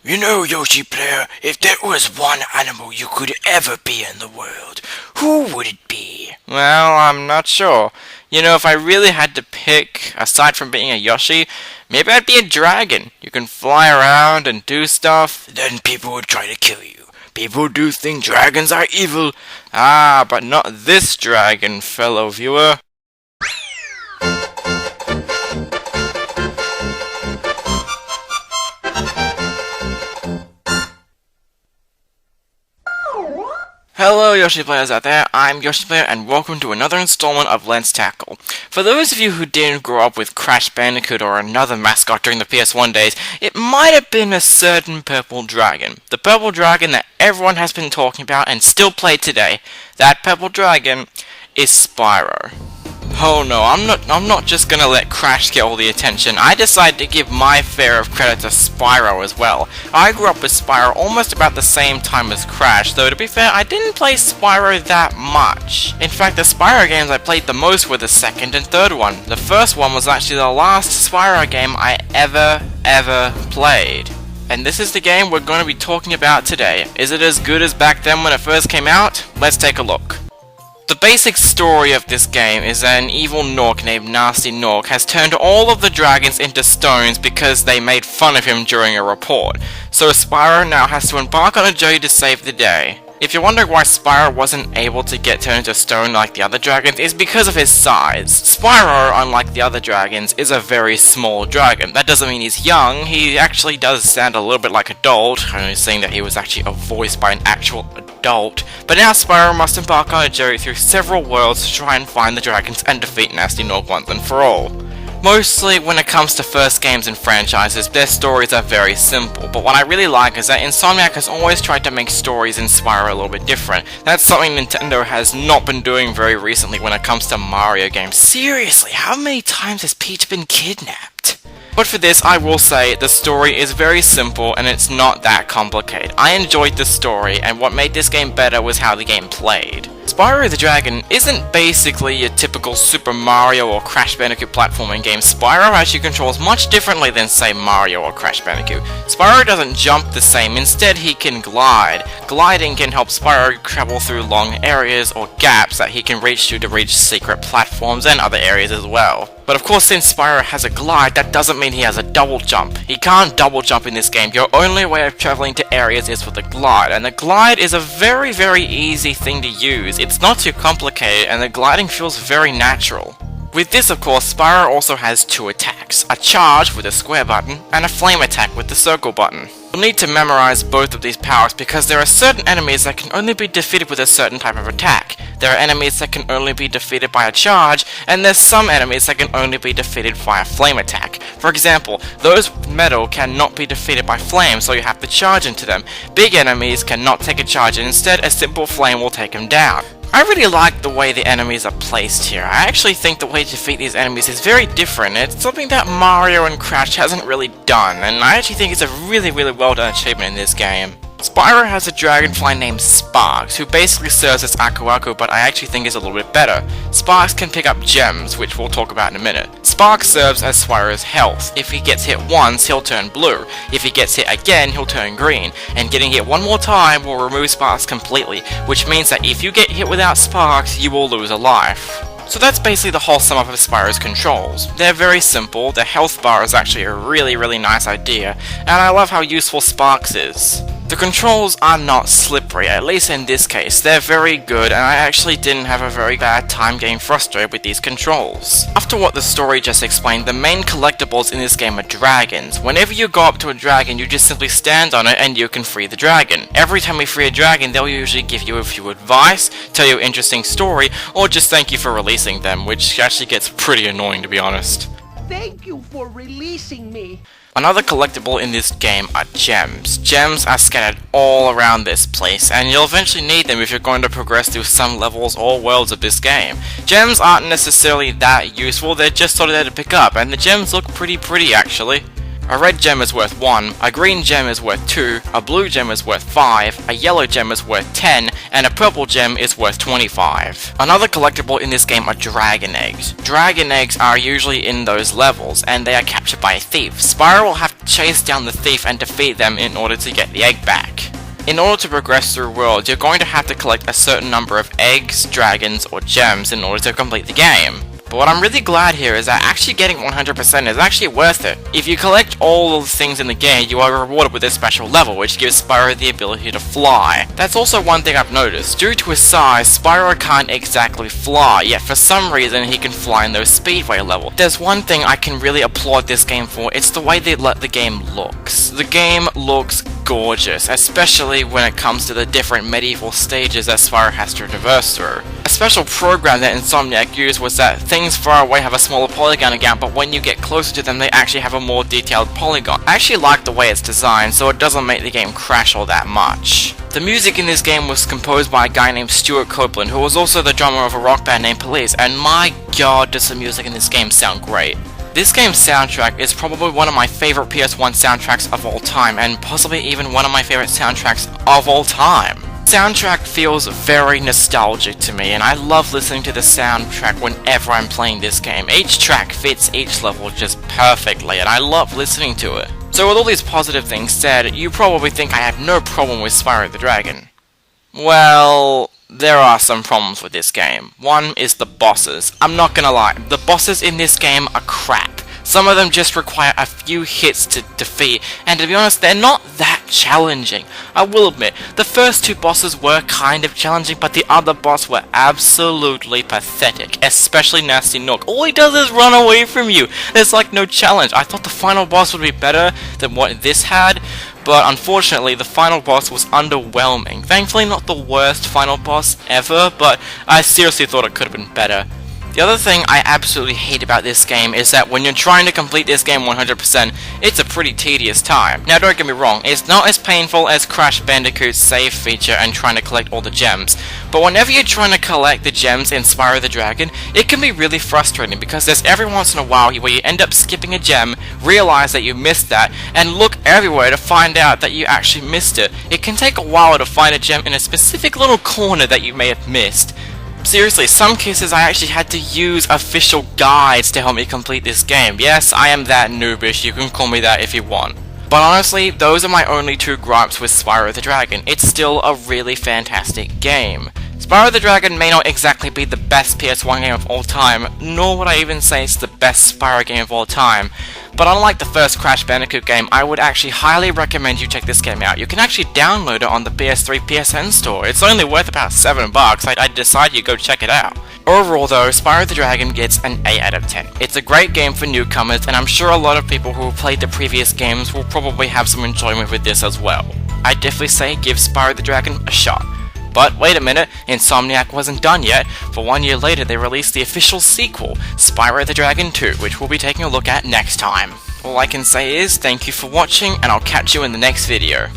You know, Yoshi player, if there was one animal you could ever be in the world, who would it be? Well, I'm not sure. You know, if I really had to pick, aside from being a Yoshi, maybe I'd be a dragon. You can fly around and do stuff. Then people would try to kill you. People do think dragons are evil. Ah, but not this dragon, fellow viewer. Hello Yoshi players out there, I'm Yoshi Player and welcome to another installment of Let's Tackle. For those of you who didn't grow up with Crash Bandicoot or another mascot during the PS1 days, it might have been a certain purple dragon. The purple dragon that everyone has been talking about and still played today. That purple dragon is Spyro. Oh no, I'm not just gonna let Crash get all the attention. I decided to give my fair of credit to Spyro as well. I grew up with Spyro almost about the same time as Crash, though to be fair, I didn't play Spyro that much. In fact, the Spyro games I played the most were the second and third one. The first one was actually the last Spyro game I ever played. And this is the game we're going to be talking about today. Is it as good as back then when it first came out? Let's take a look. The basic story of this game is that an evil Nork named Nasty Nork has turned all of the dragons into stones because they made fun of him during a report. So Spyro now has to embark on a journey to save the day. If you're wondering why Spyro wasn't able to get turned into stone like the other dragons, it's because of his size. Spyro, unlike the other dragons, is a very small dragon. That doesn't mean he's young, he actually does sound a little bit like adult, only seeing that he was actually voiced by an actual adult. But now Spyro must embark on a journey through several worlds to try and find the dragons and defeat Nasty Nork once and for all. Mostly, when it comes to first games and franchises, their stories are very simple, but what I really like is that Insomniac has always tried to make stories in Spyro a little bit different. That's something Nintendo has not been doing very recently when it comes to Mario games. Seriously, how many times has Peach been kidnapped? But for this, I will say, the story is very simple and it's not that complicated. I enjoyed the story, and what made this game better was how the game played. Spyro the Dragon isn't basically your typical Super Mario or Crash Bandicoot platforming game. Spyro actually controls much differently than, say, Mario or Crash Bandicoot. Spyro doesn't jump the same, instead he can glide. Gliding can help Spyro travel through long areas or gaps that he can reach to reach secret platforms and other areas as well. But of course, since Spyro has a glide, that doesn't mean he has a double jump. He can't double jump in this game. Your only way of traveling to areas is with a glide, and the glide is a very easy thing to use. It's not too complicated, and the gliding feels very natural. With this, of course, Spyro also has two attacks, a charge with the square button, and a flame attack with the circle button. You'll need to memorize both of these powers because there are certain enemies that can only be defeated with a certain type of attack. There are enemies that can only be defeated by a charge, and there's some enemies that can only be defeated by a flame attack. For example, those with metal cannot be defeated by flame, so you have to charge into them. Big enemies cannot take a charge, and instead a simple flame will take them down. I really like the way the enemies are placed here. I actually think the way to defeat these enemies is very different. It's something that Mario and Crash hasn't really done, and I actually think it's a really well done achievement in this game. Spyro has a dragonfly named Sparks, who basically serves as Aku Aku, but I actually think is a little bit better. Sparks can pick up gems, which we'll talk about in a minute. Sparks serves as Spyro's health. If he gets hit once, he'll turn blue. If he gets hit again, he'll turn green. And getting hit one more time will remove Sparks completely, which means that if you get hit without Sparks, you will lose a life. So that's basically the whole sum up of Spyro's controls. They're very simple, the health bar is actually a really nice idea, and I love how useful Sparks is. The controls are not slippery, at least in this case. They're very good, and I actually didn't have a very bad time getting frustrated with these controls. After what the story just explained, the main collectibles in this game are dragons. Whenever you go up to a dragon, you just simply stand on it and you can free the dragon. Every time you free a dragon, they'll usually give you a few advice, tell you an interesting story, or just thank you for releasing them, which actually gets pretty annoying to be honest. Thank you for releasing me. Another collectible in this game are gems. Gems are scattered all around this place, and you'll eventually need them if you're going to progress through some levels or worlds of this game. Gems aren't necessarily that useful, they're just sort of there to pick up, and the gems look pretty actually. A red gem is worth 1, a green gem is worth 2, a blue gem is worth 5, a yellow gem is worth 10, and a purple gem is worth 25. Another collectible in this game are dragon eggs. Dragon eggs are usually in those levels, and they are captured by a thief. Spyro will have to chase down the thief and defeat them in order to get the egg back. In order to progress through worlds, you're going to have to collect a certain number of eggs, dragons, or gems in order to complete the game. But what I'm really glad here is that actually getting 100% is actually worth it. If you collect all of the things in the game, you are rewarded with a special level, which gives Spyro the ability to fly. That's also one thing I've noticed. Due to his size, Spyro can't exactly fly, yet for some reason he can fly in those speedway levels. There's one thing I can really applaud this game for, it's the way they let the game looks. The game looks gorgeous, especially when it comes to the different medieval stages that Spyro has to traverse through. A special program that Insomniac used was that things far away have a smaller polygon count, but when you get closer to them they actually have a more detailed polygon. I actually like the way it's designed, so it doesn't make the game crash all that much. The music in this game was composed by a guy named Stuart Copeland, who was also the drummer of a rock band named Police, and my god does the music in this game sound great. This game's soundtrack is probably one of my favorite PS1 soundtracks of all time, and possibly even one of my favorite soundtracks of all time. Soundtrack feels very nostalgic to me, and I love listening to the soundtrack whenever I'm playing this game. Each track fits each level just perfectly, and I love listening to it. So with all these positive things said, you probably think I have no problem with Spyro the Dragon. Well, there are some problems with this game. One is the bosses. I'm not gonna lie, the bosses in this game are crap. Some of them just require a few hits to defeat, and to be honest, they're not that challenging. I will admit, the first two bosses were kind of challenging, but the other boss were absolutely pathetic, especially Nasty Nook. All he does is run away from you. There's like no challenge. I thought the final boss would be better than what this had, but unfortunately the final boss was underwhelming. Thankfully not the worst final boss ever, but I seriously thought it could have been better. The other thing I absolutely hate about this game is that when you're trying to complete this game 100%, it's a pretty tedious time. Now don't get me wrong, it's not as painful as Crash Bandicoot's save feature and trying to collect all the gems, but whenever you're trying to collect the gems in Spyro the Dragon, it can be really frustrating because there's every once in a while where you end up skipping a gem, realize that you missed that, and look everywhere to find out that you actually missed it. It can take a while to find a gem in a specific little corner that you may have missed. Seriously, some cases I actually had to use official guides to help me complete this game. Yes, I am that noobish, you can call me that if you want. But honestly, those are my only two gripes with Spyro the Dragon. It's still a really fantastic game. Spyro the Dragon may not exactly be the best PS1 game of all time, nor would I even say it's the best Spyro game of all time. But unlike the first Crash Bandicoot game, I would actually highly recommend you check this game out. You can actually download it on the PS3 PSN store. It's only worth about $7. I'd decide you go check it out. Overall though, Spyro the Dragon gets an 8 out of 10. It's a great game for newcomers, and I'm sure a lot of people who have played the previous games will probably have some enjoyment with this as well. I'd definitely say give Spyro the Dragon a shot. But wait a minute, Insomniac wasn't done yet, for 1 year later they released the official sequel, Spyro the Dragon 2, which we'll be taking a look at next time. All I can say is, thank you for watching, and I'll catch you in the next video.